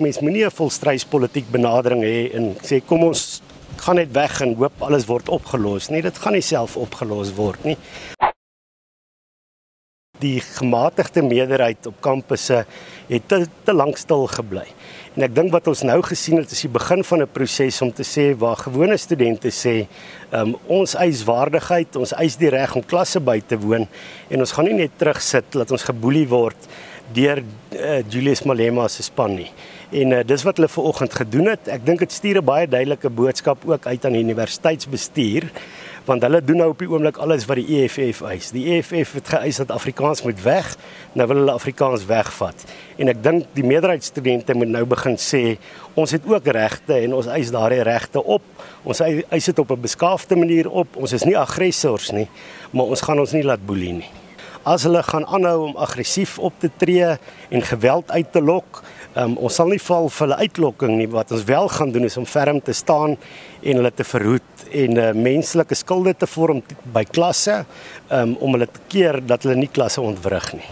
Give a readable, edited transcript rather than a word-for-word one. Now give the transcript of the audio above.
mens moenie 'n volstryspolitiek benadering hê en sê kom ons gaan net weg en hoop alles word opgelos nie. Dit gaan nie self opgelos word nie. Die gematigde meerderheid op kampusse het te lank stil gebly. En ek dink wat ons nou gesien het is die begin van 'n proses om te sê waar gewone studente sê ons eis waardigheid, ons eis die reg om klasse by te woon en ons gaan nie net terugsit dat ons geboelie word deur Julius Malema se span nie. En dis wat hulle vanoggend gedoen het. Ek dink dit stuur 'n baie duidelike boodskap ook uit aan die universiteitsbestuur, want hulle doen nou op die oomblik alles wat die EFF eis. Die EFF het geëis dat Afrikaans moet weg, nou wil hulle Afrikaans wegvat. En ek dink die meerderheid studente moet nou begin sê, ons het ook regte en ons eis daardie regte op. Ons eis dit op 'n beskaafde manier op. Ons is nie aggressors nie, maar ons gaan ons nie laat boelie nie. As hulle gaan aanhou om aggressief op te tree en geweld uit te lok, ons sal nie val vir hulle uitlokking nie. Wat ons wel gaan doen is om ferm te staan en hulle te verhoed en menslike skilde te vorm by klasse, om hulle te keer dat hulle nie klasse ontwrig nie.